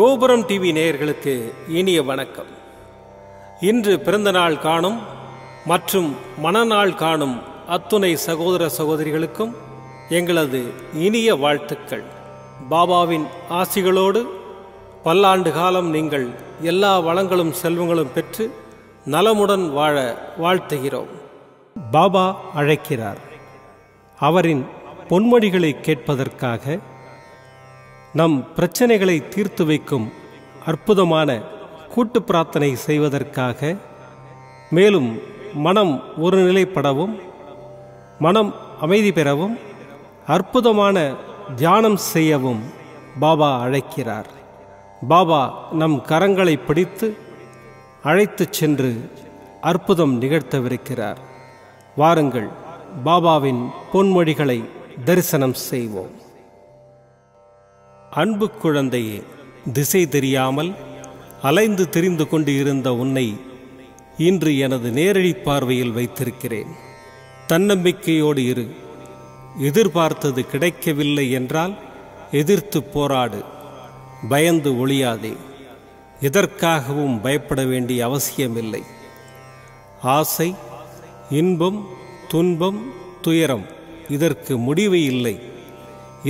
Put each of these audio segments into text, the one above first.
கோபுரம் டிவி நேயர்களுக்கு இனிய வணக்கம். இன்று பிறந்தநாள் காணும் மற்றும் மணநாள் காணும் அத்துணை சகோதர சகோதரிகளுக்கும் எங்களது இனிய வாழ்த்துக்கள். பாபாவின் ஆசிகளோடு பல்லாண்டு காலம் நீங்கள் எல்லா வளங்களும் செல்வங்களும் பெற்று நலமுடன் வாழ வாழ்த்துகிறோம். பாபா அழைக்கிறார். அவரின் பொன்மொழிகளை கேட்பதற்காக, நம் பிரச்சனைகளை தீர்த்து வைக்கும் அற்புதமான கூட்டு பிரார்த்தனை செய்வதற்காக, மேலும் மனம் ஒருநிலைப்படவும் மனம் அமைதி பெறவும் அற்புதமான தியானம் செய்யவும் பாபா அழைக்கிறார். பாபா நம் கரங்களை பிடித்து அழைத்துச் சென்று அற்புதம் நிகழ்த்தவிருக்கிறார். வாருங்கள், பாபாவின் பொன்மொழிகளை தரிசனம் செய்வோம். அன்பு குழந்தையே, திசை தெரியாமல் அலைந்து திரிந்து கொண்டு இருந்த உன்னை இன்று எனது நேரடி பார்வையில் வைத்திருக்கிறேன். தன்னம்பிக்கையோடு இரு. எதிர்பார்த்தது கிடைக்கவில்லை என்றால் எதிர்த்து போராடு. பயந்து ஒளியாதே. எதற்காகவும் பயப்பட வேண்டிய அவசியமில்லை. ஆசை, இன்பம், துன்பம், துயரம் இதற்கு முடிவு இல்லை.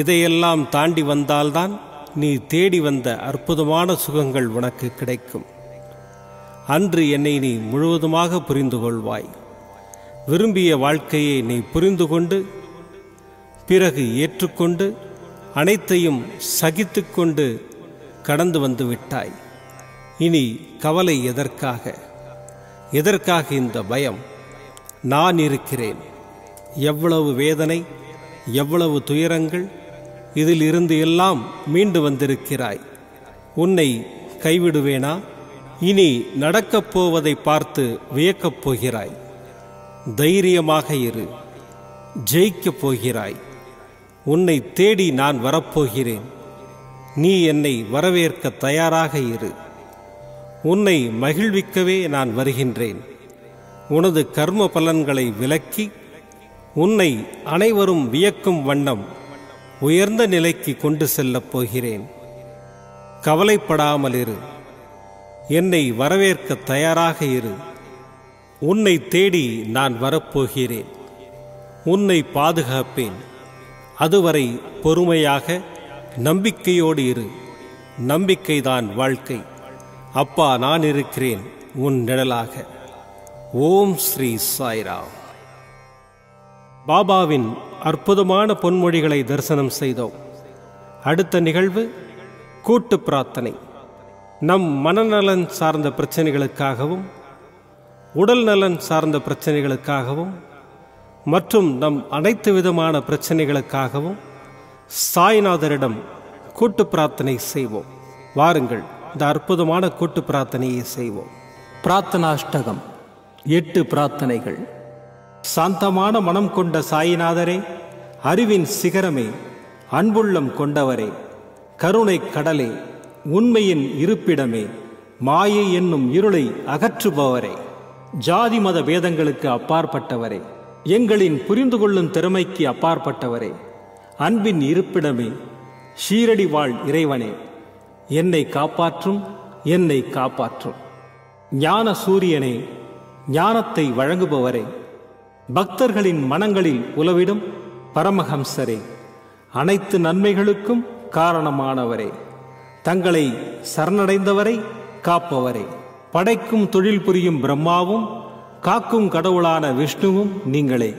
இதையெல்லாம் தாண்டி வந்தால்தான் நீ தேடி வந்த அற்புதமான சுகங்கள் உனக்கு கிடைக்கும். அன்று என்னை நீ முழுவதுமாக புரிந்து கொள்வாய். விரும்பிய வாழ்க்கையை நீ புரிந்து கொண்டு பிறகு ஏற்றுக்கொண்டு அனைத்தையும் சகித்து கொண்டு கடந்து வந்து விட்டாய். இனி கவலை எதற்காக? எதற்காக இந்த பயம்? நான் இருக்கிறேன். எவ்வளவு வேதனை, எவ்வளவு துயரங்கள், இதில் இருந்து எல்லாம் மீண்டு வந்திருக்கிறாய். உன்னை கைவிடுவேனா? இனி நடக்கப் போவதை பார்த்து வியக்கப் போகிறாய். தைரியமாக இரு. ஜெயிக்கப் போகிறாய். உன்னை தேடி நான் வரப்போகிறேன். நீ என்னை வரவேற்க தயாராக இரு. உன்னை மகிழ்விக்கவே நான் வருகின்றேன். உனது கர்ம பலன்களை விலக்கி உன்னை அனைவரும் வியக்கும் வண்ணம் உயர்ந்த நிலைக்கு கொண்டு செல்லப் போகிறேன். கவலைப்படாமல் இரு. என்னை வரவேற்க தயாராக இரு. உன்னை தேடி நான் வரப்போகிறேன். உன்னை பாதுகாப்பேன். அதுவரை பொறுமையாக நம்பிக்கையோடு இரு. நம்பிக்கைதான் வாழ்க்கை. அப்பா, நான் இருக்கிறேன் உன் நிழலாக. ஓம் ஸ்ரீ சாய்ராம். பாபாவின் அற்புதமான பொன்மொழிகளை தரிசனம் செய்தோம். அடுத்த நிகழ்வு கூட்டு பிரார்த்தனை. நம் மனநலன் சார்ந்த பிரச்சனைகளுக்காகவும் உடல் நலன் சார்ந்த பிரச்சனைகளுக்காகவும் மற்றும் நம் அனைத்து விதமான பிரச்சனைகளுக்காகவும் சாய்நாதரிடம் கூட்டு பிரார்த்தனை செய்வோம். வாருங்கள், இந்த அற்புதமான கூட்டு பிரார்த்தனையை செய்வோம். பிரார்த்தனாஷ்டகம். 8 பிரார்த்தனைகள். சாந்தமான மனம் கொண்ட சாயிநாதரே, அறிவின் சிகரமே, அன்புள்ளம் கொண்டவரே, கருணை கடலே, உண்மையின் இருப்பிடமே, மாயை என்னும் இருளை அகற்றுபவரே, ஜாதி மத பேதங்களுக்கு அப்பாற்பட்டவரே, எங்களின் புரிந்து கொள்ளும் திறமைக்கு அப்பாற்பட்டவரே, அன்பின் இருப்பிடமே, ஷீரடி வாழ் இறைவனே, என்னை காப்பாற்றும், என்னை காப்பாற்றும். ஞான சூரியனே, ஞானத்தை வழங்குபவரே, பக்தர்களின் மனங்களில் உலவிடும் பரமஹம்சரே, அனைத்து நன்மைகளுக்கும் காரணமானவரே, தங்களை சரணடைந்தவரை காப்பவரே, படைக்கும் தொழில் புரியும் பிரம்மாவும் காக்கும் கடவுளான விஷ்ணுவும் நீங்களே.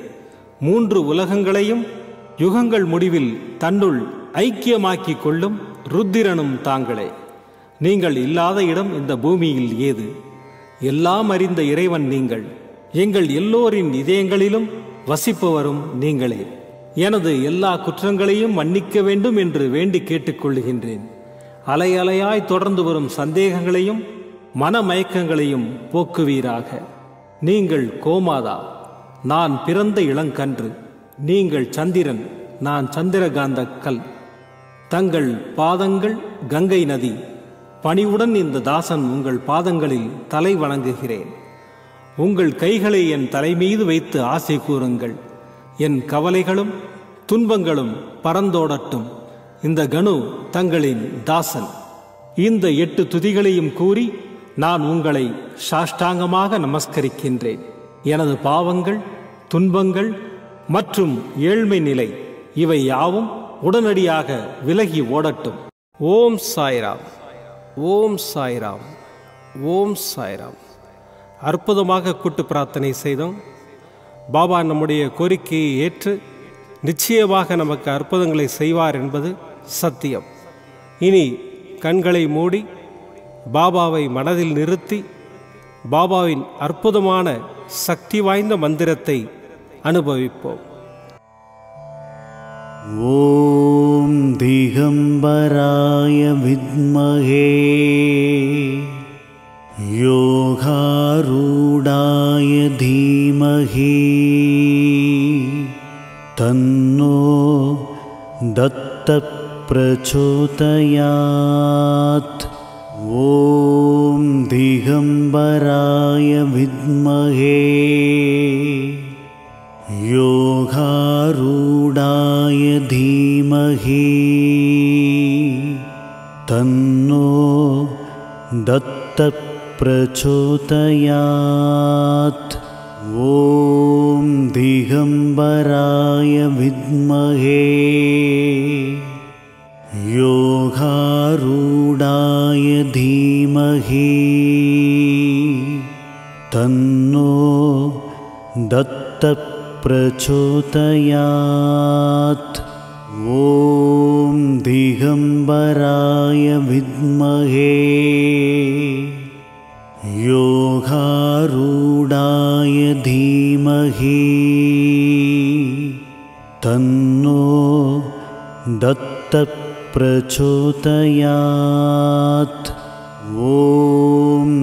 3 உலகங்களையும் யுகங்கள் முடிவில் தன்னுள் ஐக்கியமாக்கிக் கொள்ளும் ருத்திரனும் தாங்களே. நீங்கள் இல்லாத இடம் இந்த பூமியில் ஏது? எல்லாம் அறிந்த இறைவன் நீங்கள். எங்கள் எல்லோரின் இதயங்களிலும் வசிப்பவரும் நீங்களே. எனது எல்லா குற்றங்களையும் மன்னிக்க வேண்டும் என்று வேண்டி கேட்டுக்கொள்ளுகின்றேன். அலை அலையாய் தொடர்ந்து வரும் சந்தேகங்களையும் மனமயக்கங்களையும் போக்குவீராக. நீங்கள் கோமாதா, நான் பிறந்த இளங்கன்று. நீங்கள் சந்திரன், நான் சந்திரகாந்த கல். தங்கள் பாதங்கள் கங்கை நதி. பணிவுடன் இந்த தாசன் உங்கள் பாதங்களில் தலை வணங்குகிறேன். உங்கள் கைகளை என் தலைமீது வைத்து ஆசை கூறுங்கள். என் கவலைகளும் துன்பங்களும் பறந்தோடட்டும். இந்த கணு தங்களின் தாசன். இந்த 8 துதிகளையும் கூறி நான் உங்களை சாஷ்டாங்கமாக நமஸ்கரிக்கின்றேன். எனது பாவங்கள், துன்பங்கள் மற்றும் ஏழ்மை நிலை இவை யாவும் உடனடியாக விலகி ஓடட்டும். ஓம் சாய்ராம், ஓம் சாய்ராம், ஓம் சாய்ராம். அற்புதமாக கூட்டு பிரார்த்தனை செய்தோம். பாபா நம்முடைய கோரிக்கையை ஏற்று நிச்சயமாக நமக்கு அற்புதங்களை செய்வார் என்பது சத்தியம். இனி கண்களை மூடி பாபாவை மனதில் நிறுத்தி பாபாவின் அற்புதமான சக்தி வாய்ந்த மந்திரத்தை அனுபவிப்போம். ஓம் திகம்பராய வித்மஹே யோகாரூடாய தீமஹி தன்னோ தத்த பிரச்சோதயாத். ஓம் திகம்பராய வித்மஹே யோகாரூடாய தீமஹி தன்னோ தத்த பிரச்சோதயாத். ஓம் திகம்பராய வித்மஹே யோகாரூடாய தீமஹி தன்னோ தத்த பிரச்சோதயாத். ஓம் திகம்பராய வித்மஹே யோகாரூடாய தீமஹி தன்னோ தத்த பிரச்சோதயாத். ஓம்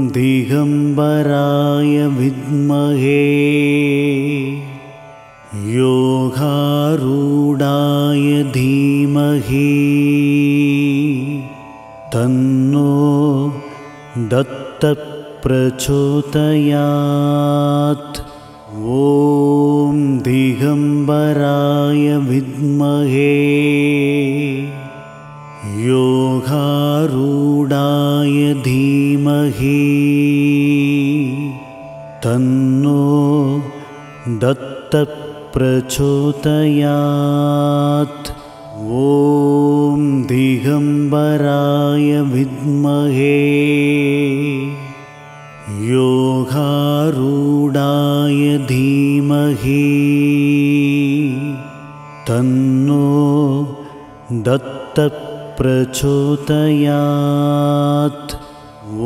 திகம்பராய வித்மஹே யோகாரூடாய தீமஹி தன்னோ தத்த பிரச்சோதயாத். ஓம் திகம்பராய வித்மஹே யோகாரூடாய தீமஹி தன்னோ தத்த பிரச்சோதயாத். ஓம் திகம்பராய வித்மஹே யோகாரூடாய தீமஹி தன்னோ தத்த பிரச்சோதயாத்.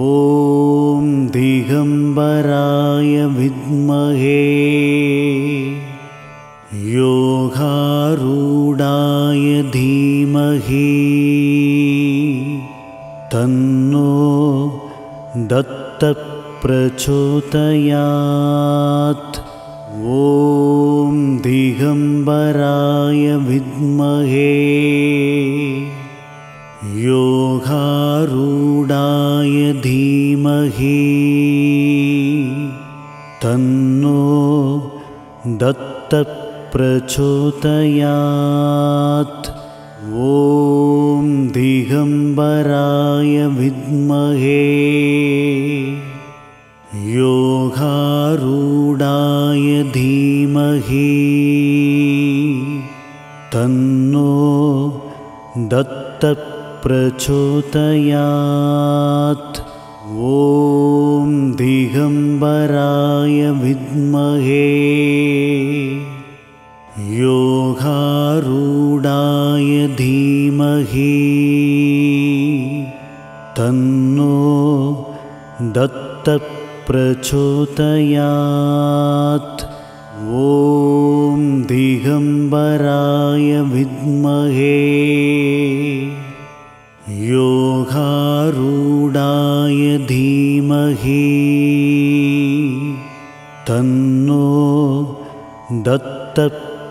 ஓம் திகம்பராய வித்மஹே யோகாரூடாய தீமஹி தன்னோ தத்த பிரச்சோதயாத். ஓம் திகம்பராய வித்மஹே யோகாரூடாய தீமஹி தன்னோ தத்த பிரச்சோதயாத். ஓம் திகம்பராய வித்மஹே யோகாரூடாய தீமஹி தன்னோ தத்த பிரச்சோதயாத். ஓம் திகம்பராய வித்மஹே யோகாரூடாய தீமஹி தன்னோ தத்த பிரச்சோதயாத். ஓம் திகம்பராய வித்மஹே யோகாரூடாய தீமஹி தன்னோ தத்த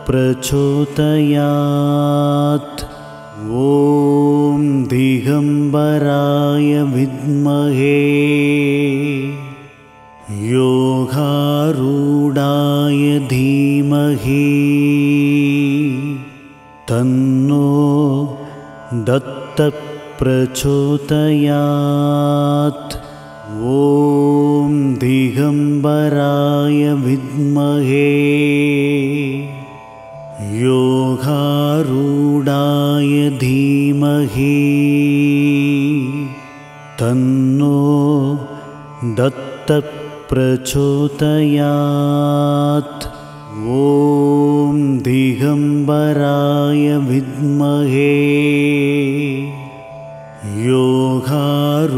பிரச்சோதயாத். ஓம் திகம்பராய வித்மஹே யோகாரூடாய தீமஹி தன்னோ தத்த प्रचोदयात्। ॐ दिगम्बराय विद्महे योगारूढाय धीमहि तन्नो दत्तः प्रचोदयात्। ॐ दिगम्बराय विद्महे योगारूढाय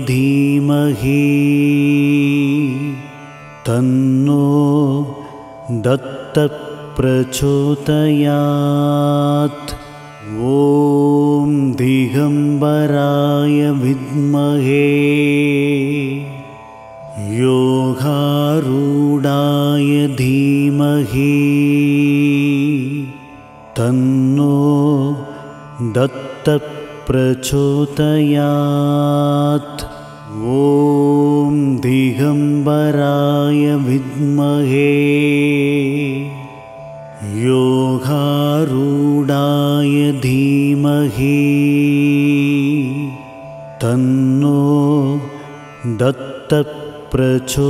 धीमहि तन्नो दत्तः प्रचोदयात्। ॐ दिगम्बराय विद्महे योगारूढाय धीमहि तन्नो दत्तः प्रचोदयात्। ॐ दिगम्बराय विद्महे योगारूढाय धीमहि तन्नो दत्तः प्रचोदयात्।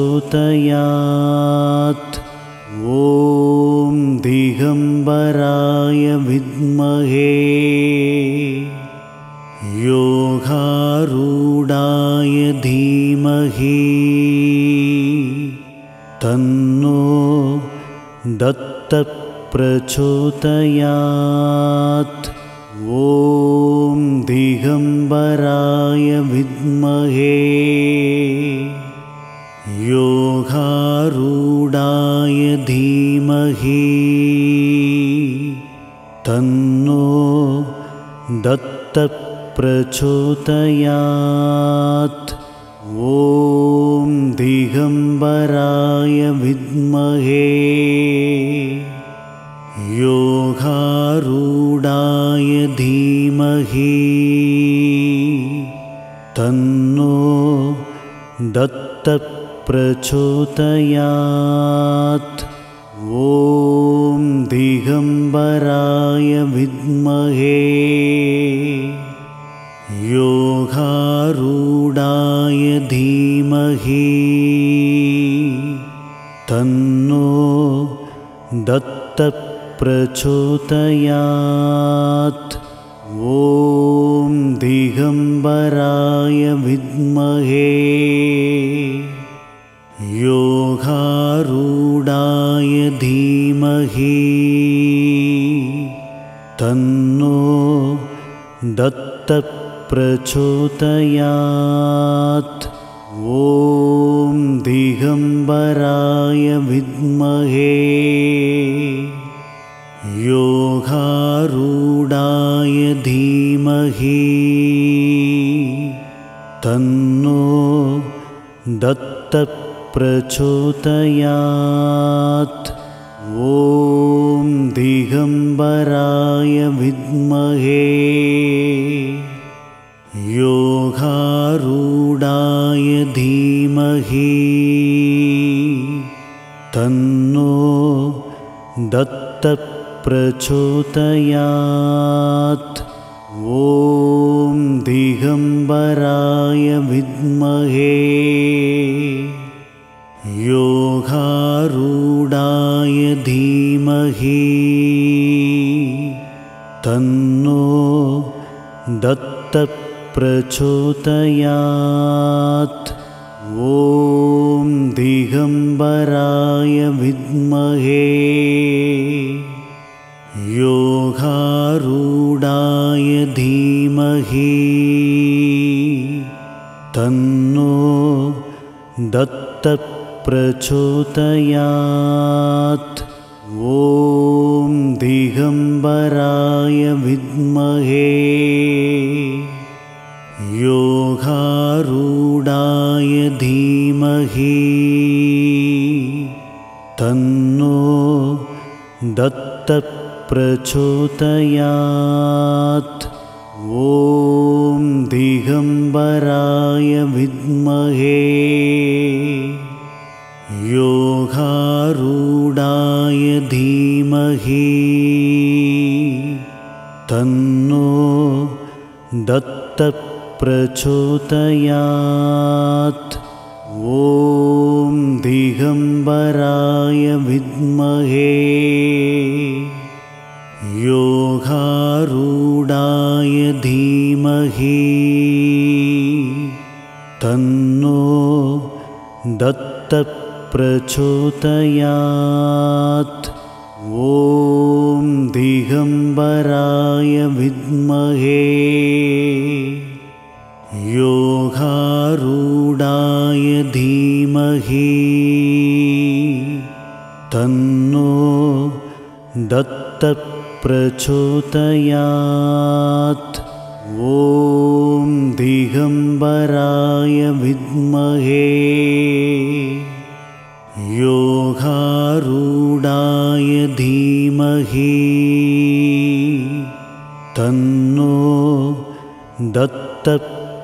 ॐ दिगम्बराय विद्महे योगारूढाय धीमहि तन्नो दत्तः प्रचोदयात्। ॐ दिगम्बराय विद्महे योगारूढाय धीमहि तन्नो दत्तः प्रचोदयात्। ॐ दिगम्बराय विद्महे योगारूढाय धीमहि तन्नो दत्तः प्रचोदयात्। ॐ दिगम्बराय विद्महे योगारूढाय धीमहि तन्नो दत्तः प्रचोदयात्। ॐ दिगम्बराय विद्महे योगारूढाय धीमहि तन्नो दत्तः प्रचोदयात्। ॐ दिगम्बराय विद्महे योगारूढाय धीमहि तन्नो दत्तः प्रचोदयात्। ॐ दिगम्बराय विद्महे योगारूढाय धीमहि तन्नो दत्तः प्रचोदयात्। ॐ दिगम्बराय विद्महे योगारूढाय धीमहि तन्नो दत्तः प्रचोदयात्। ॐ दिगम्बराय विद्महे योगारूढाय धीमहि तन्नो दत्तः प्रचोदयात्। ॐ दिगम्बराय विद्महे योगारूढाय धीमहि तन्नो दत्तः प्रचोदयात्। ॐ दिगम्बराय विद्महे योगारूढाय धीमहि तन्नो दत्तप्रचोदयात्। ॐ दिगम्बराय विद्महे योगारूढाय धीमहि तन्नो दत्तप्रचोदयात्। ॐ दिगम्बराय विद्महे योगारूढाय धीमहि तन्नो दत्तप्रचोदयात्। ॐ दिगम्बराय विद्महे योगारूढाय धीमहि तन्नो दत्तप्रचोदयात्।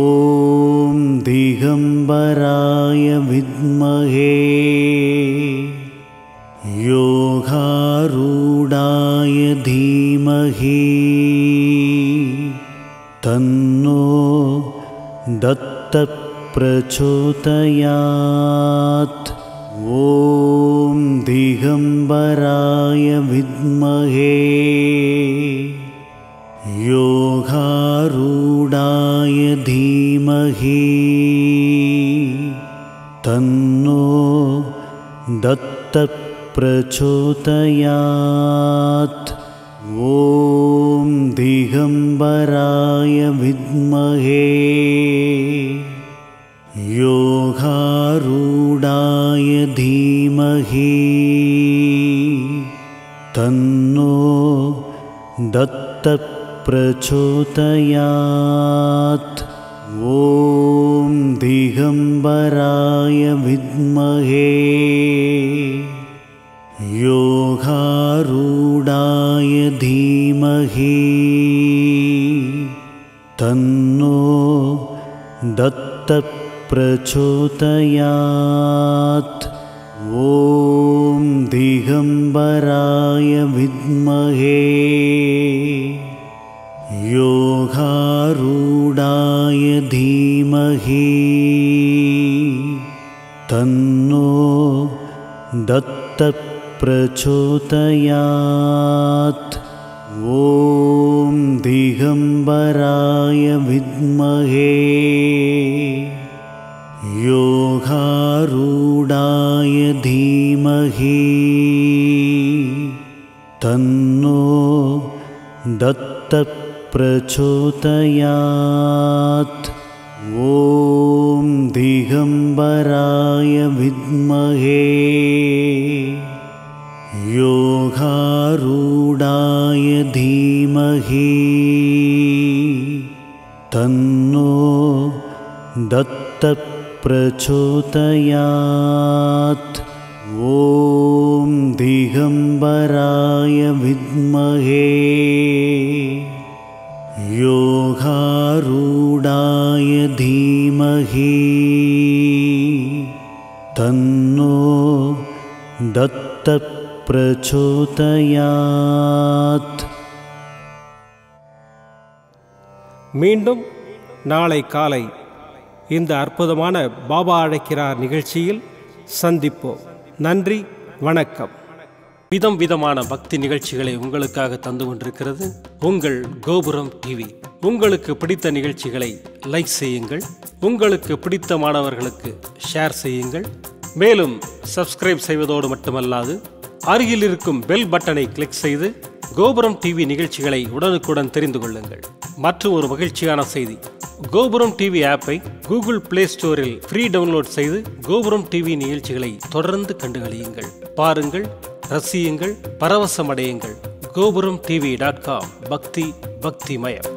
ॐ दिगम्बराय विद्महे योगारूढाय धीमहि तन्नो दत्तप्रचोदयात्। ॐ दिगम्बराय विद्महे योगारूढाय धीमहि तन्नो दत्तप्रचोदयात्। ॐ दिगम्बराय विद्महे योगारूढाय धीमहि तन्नो दत्तप्रचोदयात्। ॐ दिगम्बराय विद्महे योगारूढाय धीमहि तन्नो दत्तप्रचोदयात्। ॐ दिगम्बराय विद्महे योगारूढाय धीमहि तन्नो दत्तप्रचोदयात्। ॐ दिगम्बराय विद्महे योगारूढाय धीमहि तन्नो दत्तप्रचोदयात्। ॐ दिगम्बराय विद्महे योगारूढाय धीमहि तन्नो दत्तप्रचोदयात्। ॐ दिगम्बराय विद्महे योगारूढाय धीमहि तन्नो दत्तप्रचोदयात्. மீண்டும் நாளை காலை இந்த அற்புதமான பாபா அழைக்கிறார் நிகழ்ச்சியில் சந்திப்போம். நன்றி, வணக்கம். விதம் விதமான பக்தி நிகழ்ச்சிகளை உங்களுக்காக தந்து கொண்டிருக்கிறது உங்கள் கோபுரம் டிவி. உங்களுக்கு பிடித்த நிகழ்ச்சிகளை லைக் செய்யுங்கள், உங்களுக்கு பிடித்த மாணவர்களுக்கு ஷேர் செய்யுங்கள். மேலும் சப்ஸ்கிரைப் செய்வதோடு மட்டுமல்லாது அருகில் இருக்கும் பெல் பட்டனை கிளிக் செய்து கோபுரம் டிவி நிகழ்ச்சிகளை உடனுக்குடன் தெரிந்து கொள்ளுங்கள். மற்றும் ஒரு மகிழ்ச்சியான செய்தி, கோபுரம் டிவி ஆப்பை கூகுள் பிளே ஸ்டோரில் ஃப்ரீ டவுன்லோட் செய்து கோபுரம் டிவி நிகழ்ச்சிகளை தொடர்ந்து கண்டுகளியுங்கள், பாருங்கள், ரசியுங்கள், பரவசமடையுங்கள். gopuramtv.com. பக்தி பக்திமயம்.